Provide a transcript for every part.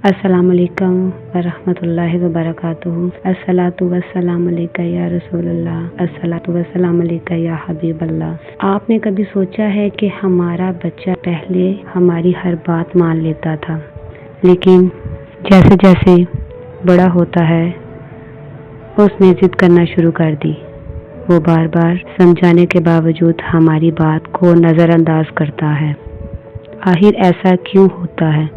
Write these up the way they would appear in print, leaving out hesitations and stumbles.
अस्सलाम वालेकुम वरहमतुल्लाहि वबरकातुहू। अस्सलातु वस्सलाम अलैका या रसूलल्लाह, अस्सलातु वस्सलाम अलैका या हबीबल्लाह। आपने कभी सोचा है कि हमारा बच्चा पहले हमारी हर बात मान लेता था, लेकिन जैसे जैसे बड़ा होता है उसने जिद करना शुरू कर दी। वो बार बार समझाने के बावजूद हमारी बात को नज़रअंदाज करता है। आखिर ऐसा क्यों होता है?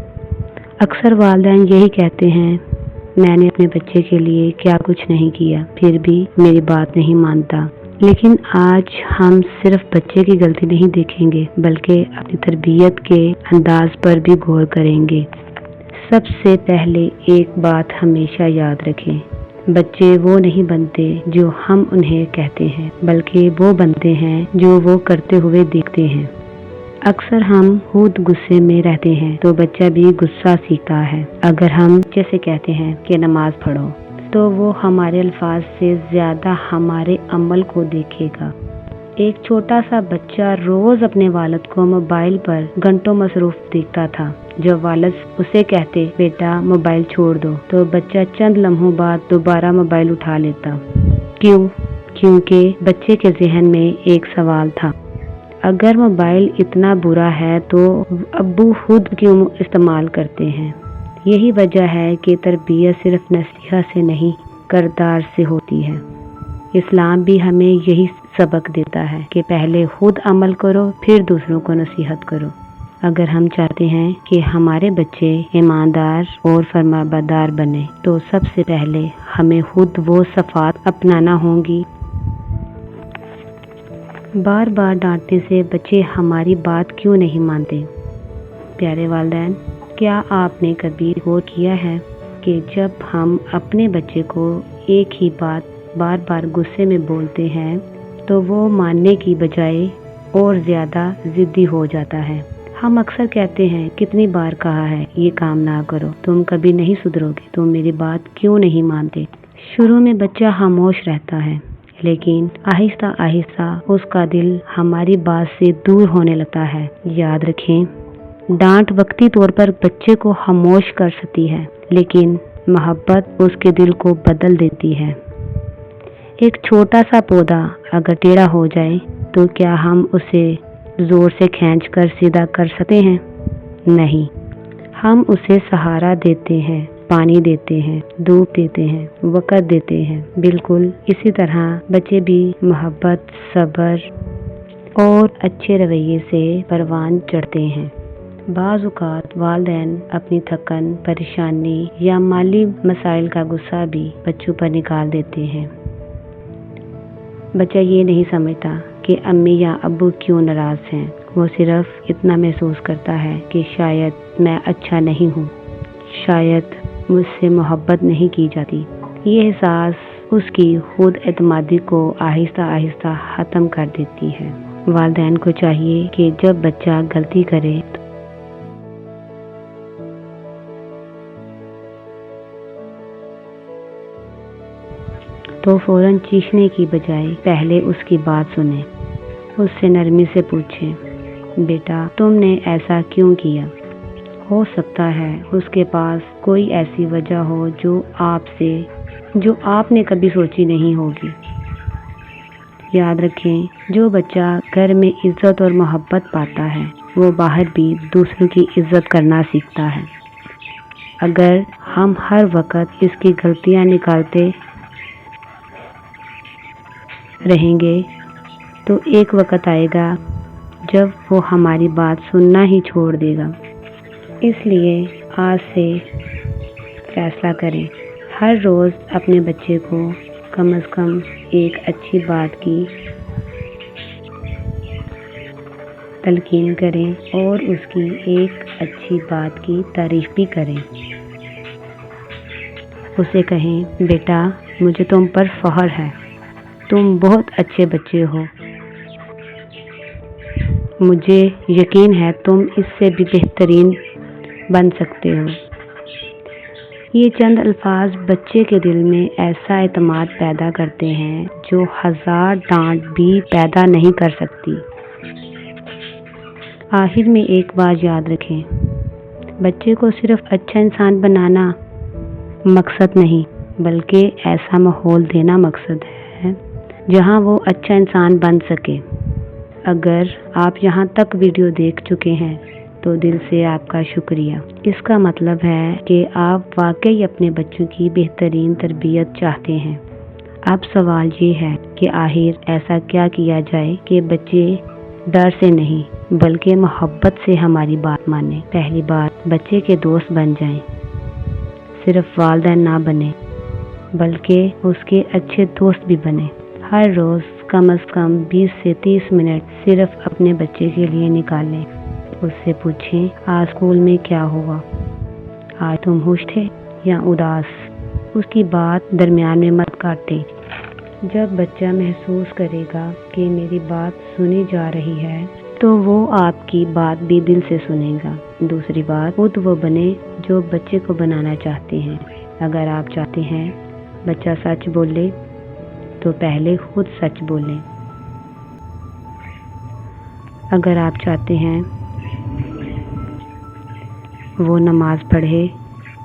अक्सर वालिदैन यही कहते हैं, मैंने अपने बच्चे के लिए क्या कुछ नहीं किया, फिर भी मेरी बात नहीं मानता। लेकिन आज हम सिर्फ बच्चे की गलती नहीं देखेंगे, बल्कि अपनी तरबियत के अंदाज पर भी गौर करेंगे। सबसे पहले एक बात हमेशा याद रखें, बच्चे वो नहीं बनते जो हम उन्हें कहते हैं, बल्कि वो बनते हैं जो वो करते हुए देखते हैं। अक्सर हम खुद गुस्से में रहते हैं तो बच्चा भी गुस्सा सीखता है। अगर हम जैसे कहते हैं कि नमाज पढ़ो, तो वो हमारे अल्फाज से ज्यादा हमारे अमल को देखेगा। एक छोटा सा बच्चा रोज अपने वालिद को मोबाइल पर घंटों मसरूफ देखता था। जब वालिद उसे कहते बेटा मोबाइल छोड़ दो, तो बच्चा चंद लम्हों बाद दोबारा मोबाइल उठा लेता। क्यों? क्योंकि बच्चे के जहन में एक सवाल था, अगर मोबाइल इतना बुरा है तो अब्बू खुद क्यों इस्तेमाल करते हैं। यही वजह है कि तरबियत सिर्फ नसीहत से नहीं, किरदार से होती है। इस्लाम भी हमें यही सबक देता है कि पहले खुद अमल करो, फिर दूसरों को नसीहत करो। अगर हम चाहते हैं कि हमारे बच्चे ईमानदार और फरमाबरदार बने, तो सबसे पहले हमें खुद वो सफ़ात अपनाना होंगी। बार बार डांटने से बच्चे हमारी बात क्यों नहीं मानते? प्यारे वालिदैन, क्या आपने कभी गौर किया है कि जब हम अपने बच्चे को एक ही बात बार बार गुस्से में बोलते हैं तो वो मानने की बजाय और ज़्यादा ज़िद्दी हो जाता है। हम अक्सर कहते हैं, कितनी बार कहा है ये काम ना करो, तुम कभी नहीं सुधरोगे, तुम मेरी बात क्यों नहीं मानते। शुरू में बच्चा खामोश रहता है, लेकिन आहिस्ता आहिस्ता उसका दिल हमारी बात से दूर होने लगता है। याद रखें, डांट वक्ती तौर पर बच्चे को खामोश कर सकती है, लेकिन मोहब्बत उसके दिल को बदल देती है। एक छोटा सा पौधा अगर टेढ़ा हो जाए तो क्या हम उसे जोर से खींचकर सीधा कर सकते हैं? नहीं, हम उसे सहारा देते हैं, पानी देते हैं, धूप देते हैं, वक़्त देते हैं। बिल्कुल इसी तरह बच्चे भी मोहब्बत, सब्र और अच्छे रवैये से परवान चढ़ते हैं। बाज़ औक़ात वालिदैन अपनी थकन, परेशानी या माली मसाइल का गुस्सा भी बच्चों पर निकाल देते हैं। बच्चा ये नहीं समझता कि अम्मी या अब्बू क्यों नाराज़ हैं। वो सिर्फ इतना महसूस करता है कि शायद मैं अच्छा नहीं हूँ, शायद मुझसे मोहब्बत नहीं की जाती। ये एहसास उसकी खुद एतमादी को आहिस्ता आहिस्ता ख़त्म कर देती है। वालिदैन को चाहिए कि जब बच्चा गलती करे तो फ़ौरन चीखने की बजाय पहले उसकी बात सुने। उससे नरमी से पूछें, बेटा तुमने ऐसा क्यों किया। हो सकता है उसके पास कोई ऐसी वजह हो जो आपने कभी सोची नहीं होगी। याद रखें, जो बच्चा घर में इज्जत और मोहब्बत पाता है, वो बाहर भी दूसरों की इज्जत करना सीखता है। अगर हम हर वक्त इसकी गलतियां निकालते रहेंगे तो एक वक्त आएगा जब वो हमारी बात सुनना ही छोड़ देगा। इसलिए आज से फैसला करें, हर रोज़ अपने बच्चे को कम से कम एक अच्छी बात की तलकीन करें और उसकी एक अच्छी बात की तारीफ़ भी करें। उसे कहें, बेटा मुझे तुम पर फ़ख्र है, तुम बहुत अच्छे बच्चे हो, मुझे यकीन है तुम इससे भी बेहतरीन बन सकते हो। ये चंद अल्फाज बच्चे के दिल में ऐसा एतमाद पैदा करते हैं जो 1000 डांट भी पैदा नहीं कर सकती। आखिर में एक बात याद रखें, بچے کو صرف اچھا انسان بنانا مقصد نہیں بلکہ ایسا ماحول دینا مقصد ہے جہاں وہ اچھا انسان بن سکے۔ اگر آپ یہاں تک ویڈیو دیکھ چکے ہیں تو دل سے آپ کا شکریہ۔ اس کا مطلب ہے کہ آپ واقعی اپنے بچوں کی بہترین تربیت چاہتے ہیں۔ اب سوال یہ ہے کہ آخر ایسا کیا کیا جائے کہ بچے ڈر سے نہیں بلکہ محبت سے ہماری بات مانیں۔ پہلی بات، بچے کے دوست بن جائیں۔ صرف والدین نہ بنے بلکہ اس کے اچھے دوست بھی بنے۔ ہر روز کم از کم 20 سے 30 منٹ صرف اپنے بچے کے لیے نکالیں۔ اس سے پوچھیں، آج اسکول میں کیا ہوا؟ آج تم خوش تھے یا اداس؟ اس کی بات درمیان میں مت کاٹیں۔ جب بچہ محسوس کرے گا کہ میری بات سنی جا رہی ہے تو وہ آپ کی بات بھی دل سے سنے گا۔ دوسری بات، خود وہ بنے جو بچے کو بنانا چاہتے ہیں۔ اگر آپ چاہتے ہیں بچہ سچ بولے تو پہلے خود سچ بولیں۔ اگر آپ چاہتے ہیں وہ نماز پڑھے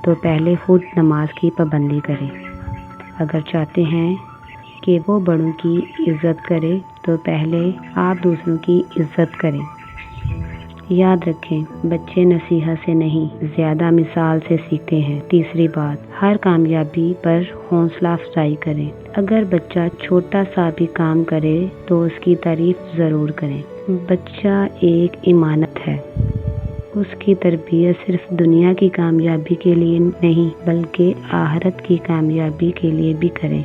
تو پہلے خود نماز کی پابندی کریں۔ اگر چاہتے ہیں کہ وہ بڑوں کی عزت کرے تو پہلے آپ دوسروں کی عزت کریں۔ یاد رکھیں، بچے نصیحت سے نہیں زیادہ مثال سے سیکھتے ہیں۔ تیسری بات، ہر کامیابی پر حوصلہ افزائی کریں۔ اگر بچہ چھوٹا سا بھی کام کرے تو اس کی تعریف ضرور کریں۔ بچہ ایک امانت ہے۔ اس کی تربیت صرف دنیا کی کامیابی کے لیے نہیں بلکہ آخرت کی کامیابی کے لیے بھی کریں۔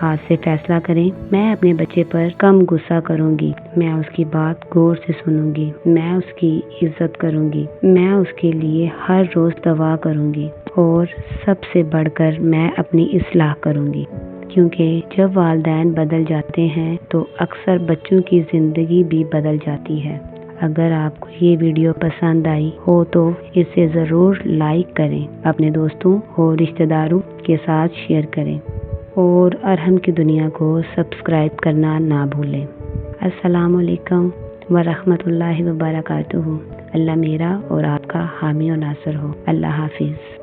آج سے فیصلہ کریں، میں اپنے بچے پر کم غصہ کروں گی، میں اس کی بات غور سے سنوں گی، میں اس کی عزت کروں گی، میں اس کے لیے ہر روز دعا کروں گی اور سب سے بڑھ کر میں اپنی اصلاح کروں گی۔ کیونکہ جب والدین بدل جاتے ہیں تو اکثر بچوں کی زندگی بھی بدل جاتی ہے۔ اگر آپ کو یہ ویڈیو پسند آئی ہو تو اسے ضرور لائک کریں، اپنے دوستوں اور رشتہ داروں کے ساتھ شیئر کریں اور ارحم کی دنیا کو سبسکرائب کرنا نہ بھولیں۔ السلام علیکم ورحمۃ اللہ وبرکاتہ۔ اللہ میرا اور آپ کا حامی و ناصر ہو۔ اللہ حافظ۔